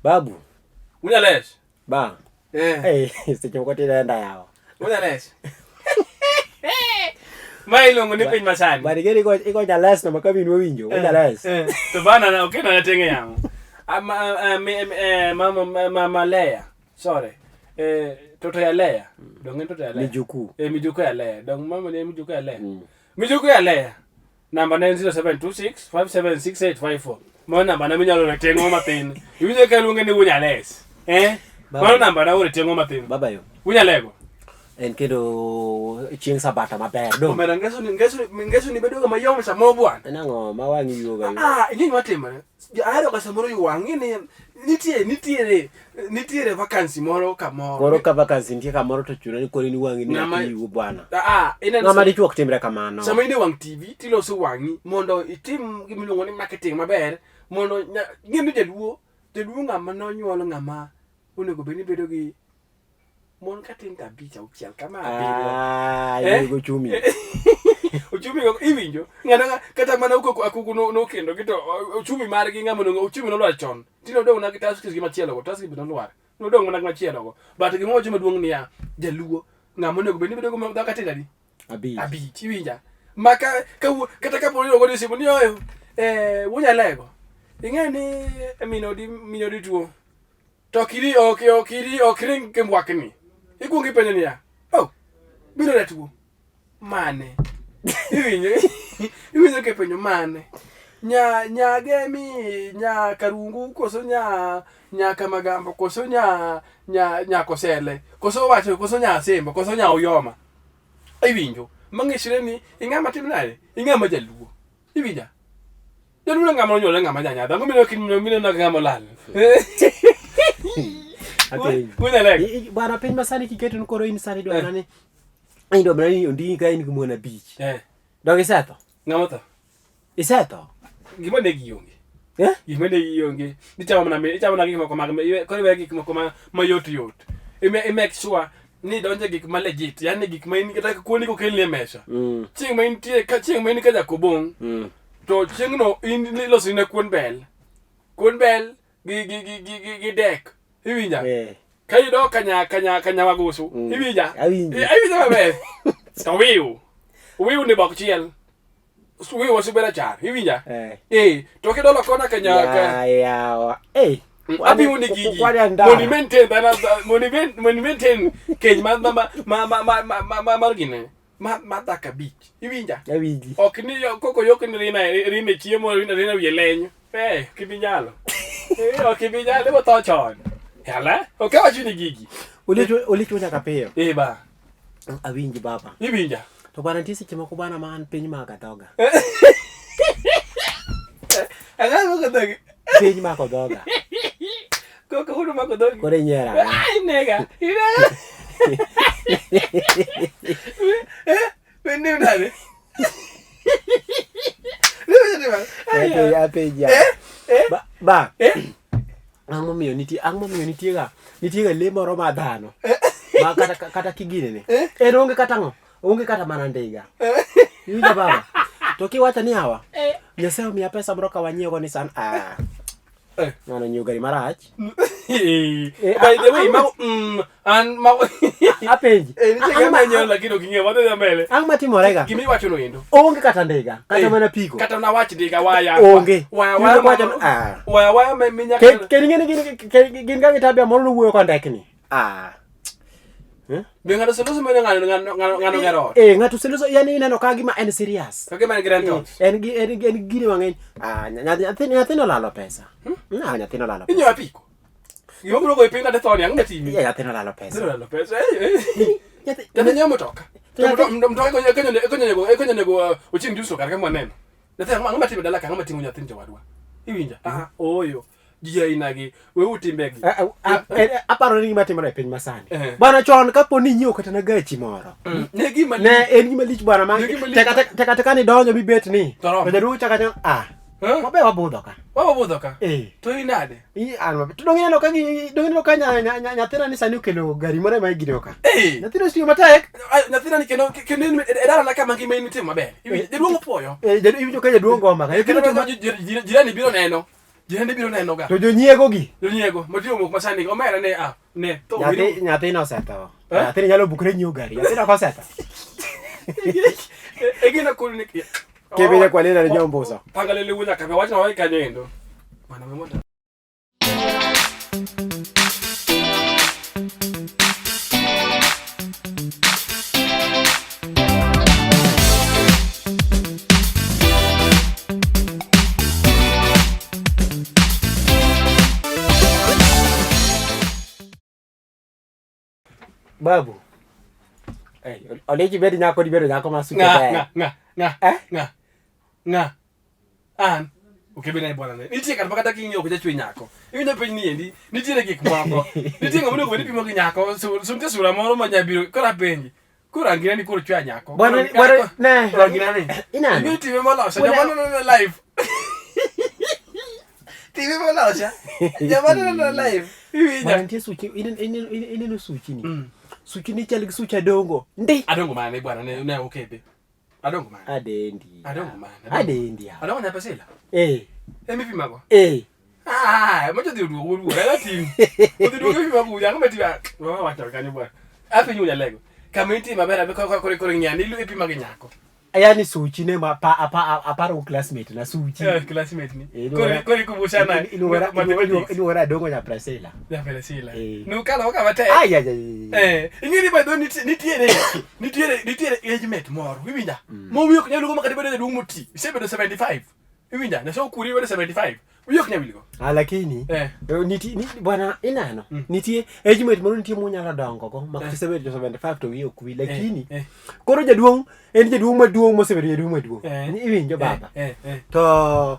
Babu. Unalesh? Ba. Eh, sichoka tena yao. Unalesh? Mai longo ni PINY MASANI. Bari geri iko jales na makabi no winjo. Jales. To bana na okay na tenge yangu. Mama Leia. Sorry. Toto ya Leia. Donge toto ya Leia. Mijuku. Mijuku ya Leia. Dong mama ni mijuku ya Leia. Mijuku ya Leia. Number 90726576854. Mo number na minyalo na tengo matin. Iwije ka lunge ni Unyales. Mo number na ore tengo matin. Baba yo. Unyalego. En kedo chieng sabata maber do. Omera ngeso ni bedo ga mayom sa mo bwan. Nango mawangi yoga. Inyi matima. Ayro ka samoro yuwangi ni nitiere vacancy moro kamoro. Moro ka vacancy ntie kamoro to chuno ni kori ni wangi ni yu bwana. Ina ngama di chuok timre kamano. Sama ine wang TV tiloso wangi mondo itim gimiluongo ni marketing maber mondo ng'eni jaduo ng'ama nonyuolo ng'ama onego beni bedo gi mon katin kabisa uchiel kama go chumi. Uchumi go iwinjo ng'ana kata mana akuku no kendo kito uchumi mar gi ng'ama no uchumi no lwa chon tino dong na task gi machielo go task bi no lwa no dong na machielo go but gi mojo maduong' ni ya jaluo ng'ama onego beni bedo go katin dadi abi iwinja maka kata ka poni go disimu ni oyo Unyalego ing'eni minodi tuo to kiri okring kembwakni ikuongi penyo niya biro da tuo mane iwinjo ke penyo mane nya gemi nya karungu koso nya kamagambo koso nya kosele koso wacho koso nya sembo koso nya uyoma iwinjo mang'isire ni ing'ama timnade ing'ama jaluo iwinja jaluo ng'ama onyole ng'ama janyadha ngomino kinmino na ng'ama lal bwana PINY MASANI kiketo nkoro in sani do nani indo brani ondi ka in kumona beach dog iseto ng'amotho iseto gima ne gionge gima ne gionge ichamo na gik moko mag kore we gik moko ma yot i make sure ni donje gik ma legit yani gik ma in kata kuoni ko kelne mesha chieng ma intie ka chieng ma in ka jakobong to chieng no in losi na kuon bel gi dek iwinja kaido kanya wagusu iwinja maber to wiu ni bok chiel wiu wasibera char iwinja to kidolo kona kanya abi uni gigi monument keny margine madaka beach iwinja ok ni koko yok ni rine chiemo rine wieleny kibinyalo kibinyalo bo to chon hala okawa chuni gigi ulicho nyaka peyo ba awinji baba iwinja to bwana tisi chimo ko bwana man piny makatoga piny makodoga koko hudu makodoga kore nyera ai nega Bener nade ba ang'o miyo nitie ga le moro ma dhano ma kata kigine ne en onge kata mana ndiga iwinja baba to kiwacho ni hawa Nyasaye omiya pesa moro ka wanyiewo go ni san ng'ano nyiewo gari marach by the way apenji ang' matimorega gimi wacho no endo onge kata ndiga kata mana piko kata na wach ndiga waya onge waya minya gin ga gitabia moro no wuoyo kondekni ng'ato seloso mene ng'ano gero ng'ato seloso yani ineno ka gima en serious kage man grand thoughts en gine mang'eny nyathino lalo pesa nyathino lalo pesa inyo apiko yobro go ipinga de thoni ang'e timi nyathino lalo pesa nyathino motoka mtoka konyo nego uchim duso kar kama neno nyathino ang'e matimo dala kang'e matimo nyathin jowadwa iwinja oyo ji inagi we utimbegi aparo ni matimore piny masani bana chon kapo ni nyiew kata na gachi moro ne gima ne en gima lich bwana ma teka ni donjo mi bet ni to jaduong chaka mabe wabudho ka to inade to dongino ka nyathina ni sani okelo gari moro ma igino ka nyathina stiyo matek nyathina ni kendo edara la kama ngima ni tim maber jaduong opoyo iwinjo ka jaduong goma ka jirani biro neno ga to jonyiego motimo mok masani omera ne to nyathina osetho nyathina nyalo bukre nyiewo gari nyathina kosetho egina kulni kebile kwa lena nyombosa pangalele wunya kabe wacha wa kanyendo bana memota babu oleji bedi nyako di bedo nyako masuka nga an okebena bwana ne nitie kan pakata kinyo ko jachwe nyako iwinjo piny ni endi nitie gik moko nitie ngamo nego pimo gi nyako sunte sura moro ma nyabiro kora penji kura ngira ni kura chwa nyako bwana ne ngira ni ina ni TV molosha jamani na live TV molosha jamani na live iwinjo ntie suchi ine no suchi ni suchi ni chal gi sucha dongo ndi adongo mane bwana ne okebe adongo mane adendi adongo na pasela emipi mago mocho diru la tim diru ke mago ya ngometi ba wacha kanyo bwana afi nyunya lego kamiti mabera be ko nyani lu epi mago nyako yani suchi ne ma aparo classmate na suchi classmate ni ko kubushana inu adongo ya pasela no kala ka bate ingini ba do nitiere age mate moro wiwinja mo wiyo nyalo goma kadibede du muti isebedo 75 wiwinja na so kuri wede 75 wiyo nyawiligo lakini niti bwana inano nitie age mate moro nitie munyalo dongo go ma 75 to wiyo kuwi lakini koro jaduong en jaduong maduong mosebedo jaduong maduong iwinjo baba to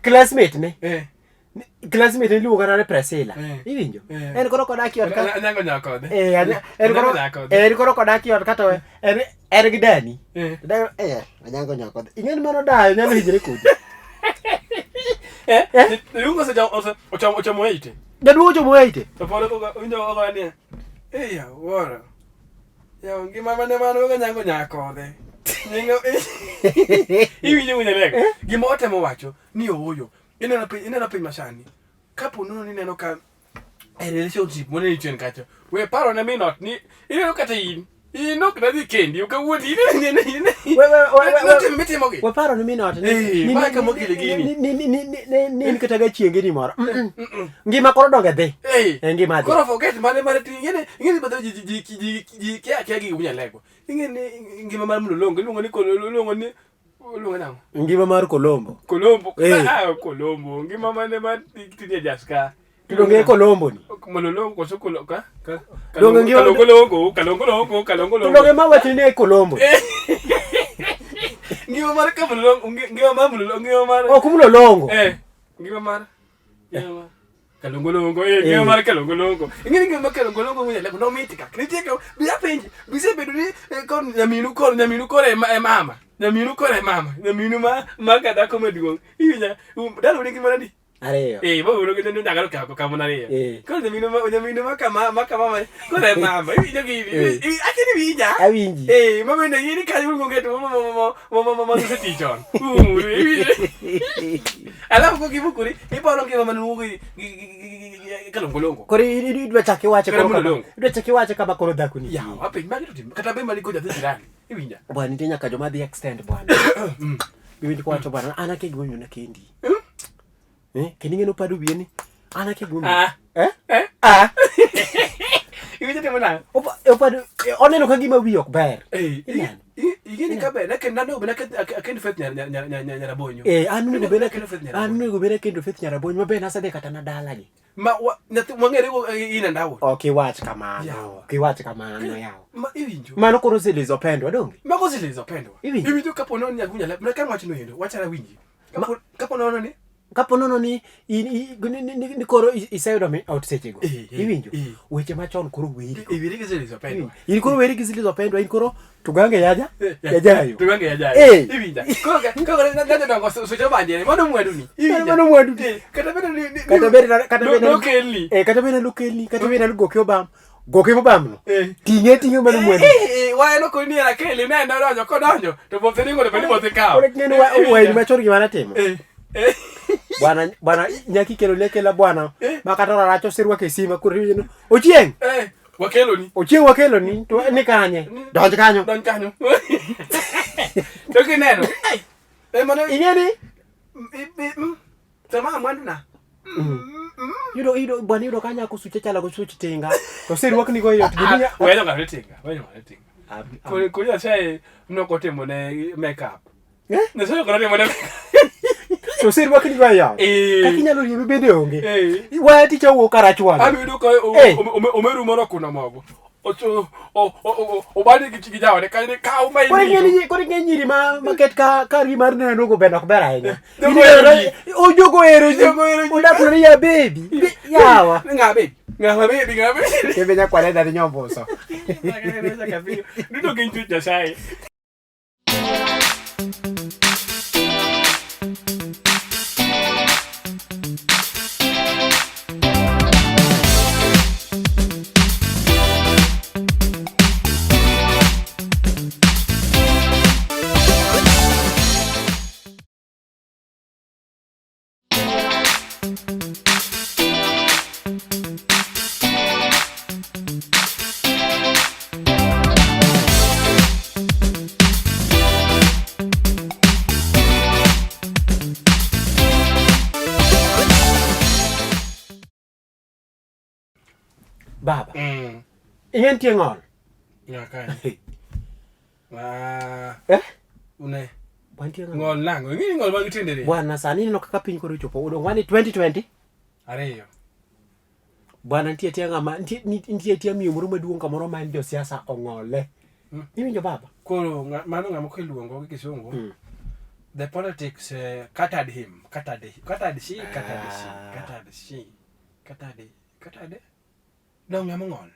classmate ne classmate ni lugo kana Priscilla iwinjo en koro kodaki ot ka nyango nyako de en koro kodaki ot kato en gidani nyango nyako de ingen mano dayo nyalo hijre kuja lungo se ochamo eite jaduo chomo eite to polo ko winjo ko ni ya wora ya ngima mane mano ko nyango nyako de ningo iwinjo lego gima otemo wacho ni oyo inena piny masani kapo nono ni neno ka relationship mone ni chen kacho we paro na minot ni ineno kata ino kada di kendi ukawuoti we paro ni minot ni maka mogile gini ni kata ga chienge ni moro ngima koro donge dhi ngima dhi koro forget mane ti ngene bado ji kia gi bunya lego ngene ngima mar mulolongo luongo ni nango ngima mar Colombo Colombo ngima mane ma tinie jaska tudonge Colombo ni mololongo so koloka donge ngima kalongo tudonge ma watine Colombo ngima mar kamulolongo ngima mar okumulolongo ngima mar kalongolongo ngima mar kalongolongo ngima kalongolongo munya lebo no mitika nitiko biya penji bise bedu ni kon nyaminu kore mama nyaminu ma kada ko meduong inya dalo ni ngima ndi areyo bo ulo kendo ndagalo ka kama nareyo ko nyaminu ma kama kore mama inya gibi akini bija awinji mama ndi yini kali ungo ngeto mama se tichon ala ko kibukuri ipolo ke mama nugi kalongolongo kori idwa chake wache kama koro dakuni ya wape magi tutim kata be mali ko jadhi jirani iwinja bwana ntinya ka joma dhi extend bwana biwinj ko wacho bwana ana ke gwenyo na kendi kendi ngeno padu bieni ana ke gwenyo iwinja temo na opadu oneno ka gima wiyo ok ber igeni ka be na kenda no be na kendi fet nyara bonyo anu be na kendo fet nyara bonyo mabe na sade kata na dala gi ma wangere ko ina ndawo kiwach kamano yao ma iwinjo mano koro zilizo pendwa donge mako zilizo pendwa iwinjo kapo no nyagunya na kan wacho no yendo wacha na winji kapo no ni kapo nono ni koro iseyudo mi out sechego iwinjo weche machon koro weri Ibiri kizilizo pendwa. in koro weri kizilizo pendwa in koro tugange yaja yajayo Tugange yajayo. Ibinja. Koro nanje dongo socho banjere mano mwandu ni. mano mwandu Kata bena lokelni kata bena goke obam no tinge mano mwandu wa no ko ni era kele na ndonjo ko donjo to bo teni ngore beni bo te kao. Ore neno wa ni machor gimana timo bwana nyaki kelo lekela bwana makatara racho sirwa kesima kurino ochieng wakelo ni to ni kanye donj kanyo to kineno mano ingeni sama mwandu na Ido bwana ido kanya kusuche chala kusuche tinga to sirwa ni go yo tinya wewe ngaretinga kuja sai mnoko temo ne makeup ne sio kuna temo ne so sirwa ni go yo kakinya lo yibi bende onge wa ticha wo karachwa abi do ko omeru moro kuna mago ocho obadi kichikijawa ne kani ka umai ni ko nyiri ma market ka ri mar neno go benda ko bera henya ojogo ero udakuri ya baby yawa ngabe kebenya kwa leda nyombo so ndio kintu cha sai baba ingen tiengol ngakai une bantia ngol lango ngi ngol bangi tendere bwana sani no kaka piny koro chopo udo ngani 2020 areyo bwana ntie tianga ma ntie tia miyo moro maduong kamoro ma ndio siasa ongole iwinjo baba koro mano ngamo keluongo gi kisungu the politics katad him katad no ngamo ngol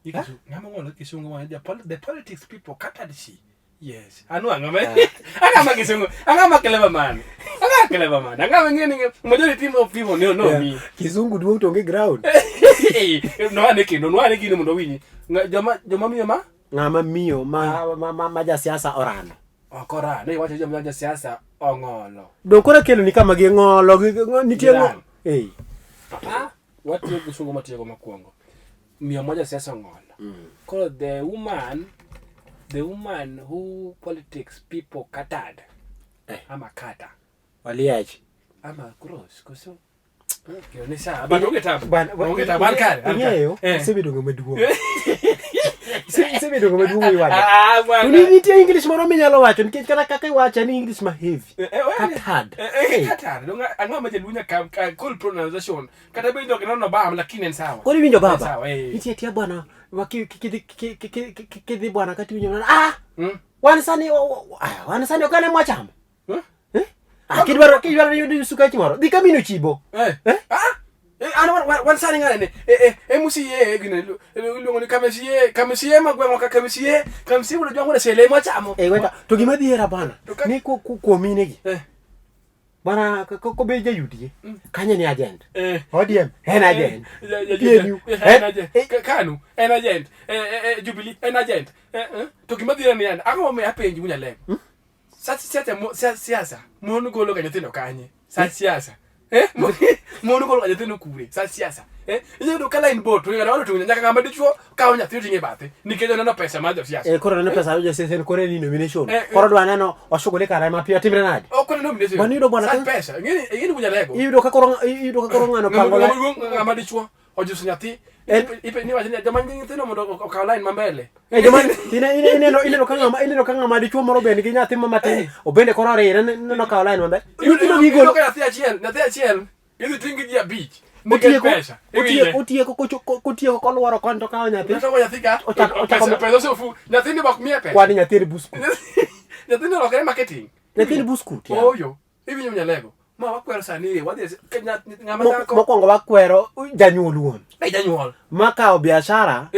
ikisu ngamo ngol kisungu wa the politics people katad she yes anu angama kisungu angama clever man angama ngeni majority of people no me kisungu duong tonge ground no ane kino mondo winyi joma miyo ma ngama miyo ma ja siasa orano okora ne wacho joma ja siasa ongolo do kora kelo ni kama gi ngolo nitie watu kisungu matiego makwongo miyo moja siasa ongolo koro the woman who politics people katad ama kata waliachi ama cross koso kio ni saa ongeta bankari ngeyo sebedo ngomeduo sebedo ngomeduo iwana nitie english moro minyalo wacho nikech kaka wacha ni english ma heavy katad donga angama jelunya cool pronunciation kata bendo kinono bam lakini ni sawa kodi winjo baba nitie tia bwana kidhi bwana kati winjo wan sani okane mwachamo kidwaro yudo suka chimoro di kamino chibo wan sani ngane musiye gine luongo ni kamisiye magwengo ka kamisiye ulo jwango sele mwachamo weta to gima dhiera bana ni kuomine gi bana ko be jayudie kanye ni agent ODM en agent kanu en agent Jubilee en agent to gima dhiera ni an ango me apenji munya lem siasa mono golo ga nyithindo kanye siasa mono golo ga nyithindo kure siasa iyo kala in bot to ngana to nyaka ngama dichuo kawo nyathi tinge bathe nikech oneno pesa ma jo siasa koro neno pesa jo siasa kore ni nomination koro dwa neno osugole kara ma pia timre nadi koro nomination bani do bwana pesa ngini bunya lego iyo ka koro ngano pangola ngama dichuo ojuso nyathi ipe ni wajini jamani nyithindo mondo okaw line mambele jamani ineno kanga ma dichuo moro bende gi nyathi matin obende koro rire neno kaw line mambele nyithindo gigolo nyathi achiel idhi tingi ji abich Otieko kolwaro konto kawo nyathi pesa sofu nyathi ni bak mie pesa kwani nyathi busku nyathi ni lokere marketing nyathi busku oyo ibi nyunya lego ma wakwero sani wadhi ng'ama dhako mokwongo wakwero janyuol wuon janyuol ma kawo biashara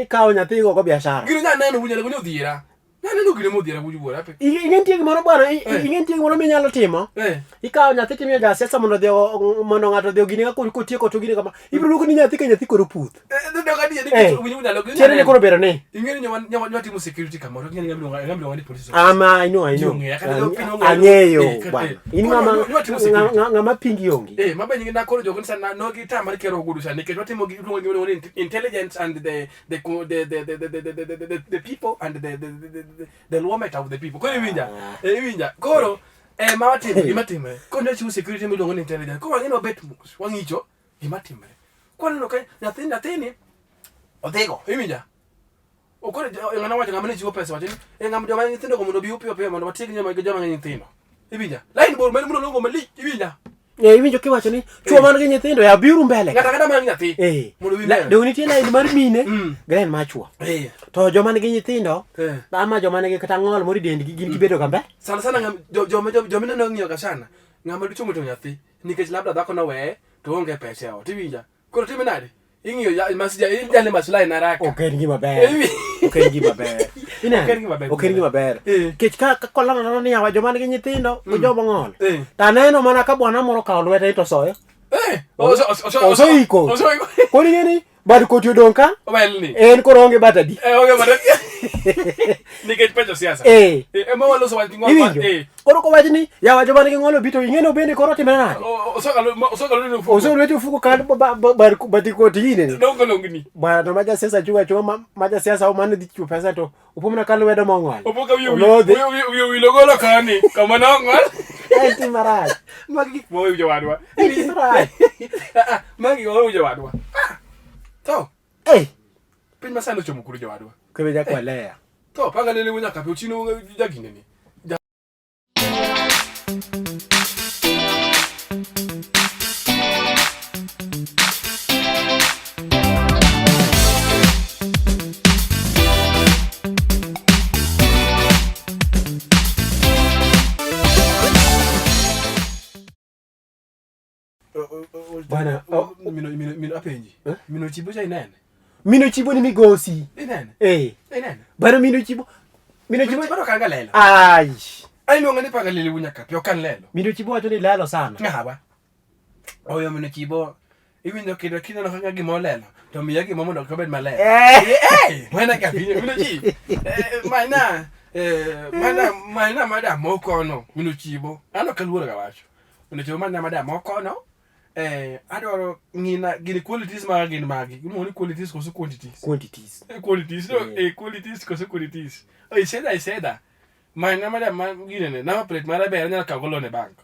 ikawo nyathi go biashara gino nyaneno wunyalo gonyo dhiera nyaneno gino modhiera wuju buora pe ing'entie gimoro bwana ing'entie gimoro minyalo timo ikawo nyathi timiyo jasiasa mondo ng'ato odhi ogini ka kotieko to gini kama ibiro luongo ni nyathi ka nyathi koro puth chiene koro bero ni ing'eni nyawa timo security kamoro ing'eni ng'amiluonga ni police I know ang'eyo bwana in ng'ama pingi ongi mabe nyingi nakoro jogo nisa nogi tamari kero ogudu sa nikech watimo giluongo ni intelligence and the people and the lawmaker of the people koro iwinja koro ma watimo gima timre kono chiwo security miluongo ni intelligence ko wang'eni wabet mos wang'icho gima timre kwaneno ka nyathini odhigo iwinja okoro ng'ana wacho ng'ama ne chiwo pesa wacho ni ng'ama joma nyithindo go mondo obi upiyo piyo mondo watieg joma ng'eny nyithindo iwinja line bor mane muno longo malich iwinja iwinjo kiwacho ni chuo man gi nyithindo ya biuru mbele ng'ata man nyathi mondo dong nitie line mar mine gi line mar chuo to joma nigi nyithindo ama joma nigi kata ng'ol moro dendgi gin gibedo kambe sana joma neno ng'iyo ka sana ng'ama ducho moto nyathi nikech labda dhako no weye to onge pesa ot iwinja koro time nade ing'iyo jale maslahi na raka oken gima ber oken gima ber kech ka kolano ni yawa joma nigi nyithindo go joma ng'ol ta neno mana ka bwana moro kawo lwete to soyo oseiko koro ing'eni bad koti odong' ka en koro onge batadi nikech pecho siasa ema waloso wach ng'ol koro kowacho ni yawa joma nigi ng'ol obito ing'eni bende koro timre nade osogalo lwete ofuko kan bati koti ineni dongolongni bwana ma jasiasa chuma ma jasiasa omane dhi chiwo pesa to opomna ka lwedo mong'ol opoka wiyo wilo golo kani kama nong'ol enti marach magi moyo jowadwa enti marach magi moyo jowadwa to piny masani ochomo kuro jowadwa kebe jakwalea to panga lele wunya kape uchino jagineni bwana mino apenji mino chibo cha inene mino chibo ni migosi inene bwana mino chibo bado kanga lelo ai luonga ni panga lele wunya kape okan lelo mino chibo wacho ni lalo sana ngaba oyo mino chibo iwinjo kido kineno kanga gimo lelo to miya gimo mondo kabed malelo mana kapi mino chi mana mada moko no mino chibo ano kaluora ga wacho mino chibo mana mada moko no adwaro ng'ina gini qualities ma gin magi gimo ni qualities koso quantities qualities koso quantities I said that mana mada gine na plate mara ber nyaka kagolo ne bank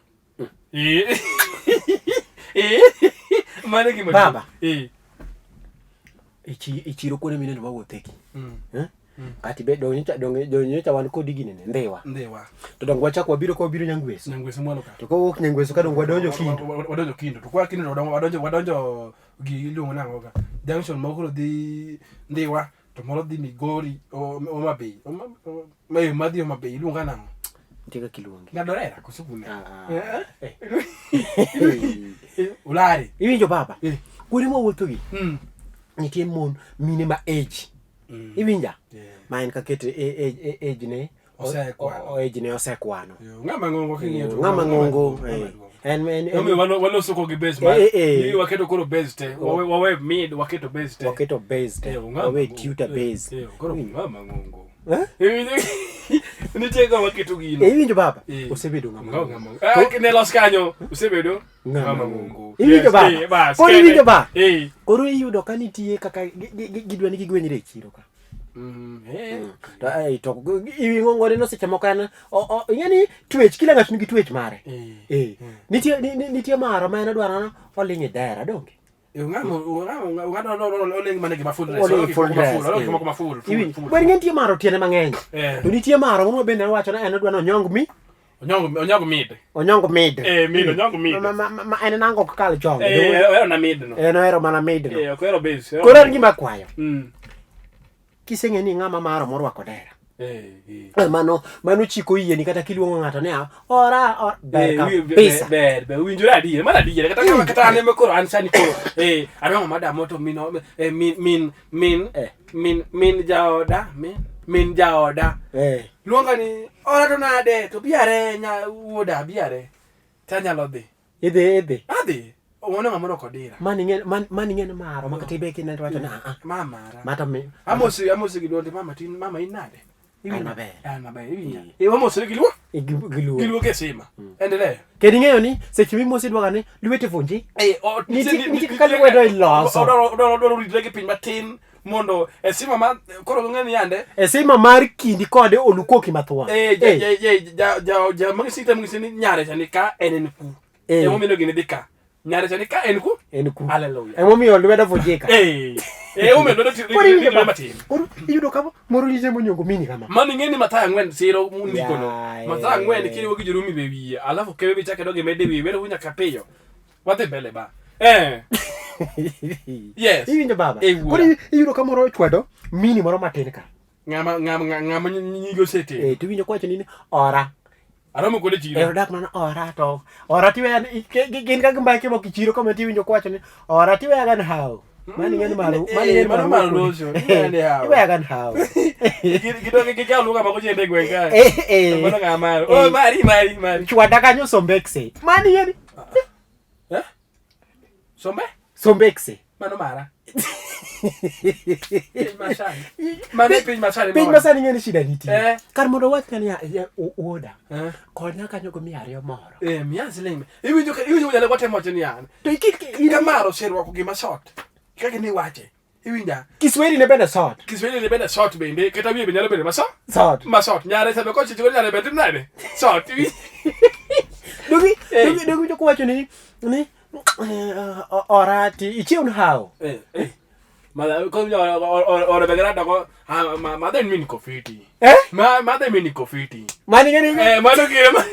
mana gimo baba ichiro kone mineno wawuotheki kati be donyocha wan kodi ginene ndewa to dong wachak wabiro ko biro nyangweso mwalo ka to ko nyangweso ka dong wadonjo kindo to kwa kindo wadonjo gi luongo nango ka junction moko dhi ndewa to moro dhi Migori o Mabei madhi o Mabei luonga nango tika kiluongi ngadorera kusukune ulari iwinjo baba kuri mo wuotho gi nitie mon mine ma age iwinja ma en kakete age ne osekwano ng'ama ng'ongo king'iyo ng'ama ng'ongo en waloso ko gi base ma waketo koro base te wawe mid waketo base te wawe tutor base koro ng'ama ng'ongo nitie ga waketo gino iwinjo baba osebedo ng'ama ne los kanyo osebedo ng'ama ng'ongo iwinjo baba koro iwinjo baba koro iyudo ka nitie kaka gidwa ni gigwenyre e chiro ka to iwing'o no seche moko en ing'eni twech kila ng'ato nigi twech mare nitie maro ma en dwaro oling' e dera donge bwer ng'e nitie maro tiene mang'eny to nitie maro moro bende wacho na en dwa ni onyong mid ma en nango kakal chonge ero mana midno koro en gima kwayo kiseng'e ni ng'ama maro morwako dera Mano chiko yie ni kata kiluongo ngato ne ora ber winjore adier mana adier kata ne mekoro an sani ko anwa madam moto min jaoda luonga ni ora to nade to biare nya wuoda biare tanyalo dhi idhi adhi wono ngamoro kodira mani ngene maro makatibe kine wacho na mama mata me amosi gidonde mama inade Iwi maber iwinja amosi giluo kesima endelea kedi ng'eyo ni seche mimosi dwaga ni lwete vonji niti ka lwedo iloso doro ridre gi piny matin mondo esima ma koro ng'eni yande esima mar kindi kode olukoki mathuon mangisini nyare chani ka enen ku emomino gini dika nyare chani ka en ku haleluya emomiyo lwedo vonjika omendo do matin iyudo kama moro nije monyongo mini kama mani ng'eni Mathayo 4 siro ndikono Mathayo 4 kiriwo gi Jerumi be wiye alafu kebe bichake doge mede wiye wero wunya kapeyo wadhi mbele ba yes iwinjo baba koro iyudo kama moro chwedo mini moro matin ka ngama nyigo sete to winjo kwacho ni ora aromo kode chiro dak mana ora tiwe gin ka gimba ke mokichiro kama tiwinjo kwacho ni ora tiwe gan how mani ngene malo lojo ngene how tiwe gan how kidoge kikao luga makojende gwenga mbona ngamaro mari chwada kanyo sombekse mani ngene sombekse mano mara piny masani ng'eni shida nitie kar mondo wach kani ya uoda konya kanyo go miario moro miya siling iwinjo nyale gote mocho ni an to ika maro serwako gima sot kaka ni wache iwinja Kiswahili ne bende sot bende kata wiye nyalo bende masot nyare sabe ko chicho nyare bende nade sot dogi ko wacho ni orati ichiun how mala ko ora begrada ko mother mini kofiti mother mini kofiti mani ngeni mano kema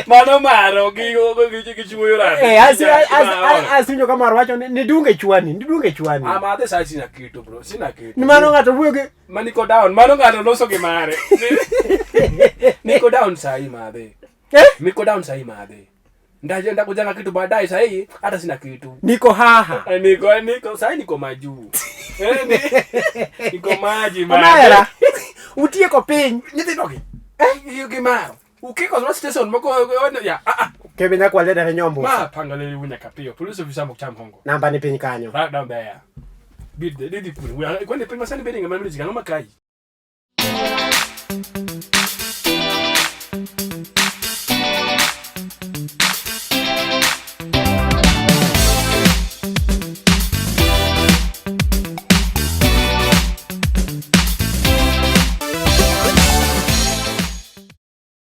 mano maro gi chuyo ra asinjo kama wacho ni dunge chwani mother sai sina kitu bro sina kitu ni mano ngato wuoge mani ko down mano ngato loso gi mare niko down sai madhe ndaje kujanga kitu baadaye sasa hii hata sina kitu niko haha niko sasa niko majuu niko maji mara utie ko piny nyithi dogi hiyo gimaro ukiko na station moko ya kebe na kwale da nyombo ma pangale wunya kapio police officer mokcham hongo namba ni piny kanyo right down there didi puni kwani PINY MASANI bedinga mamili zikanga makai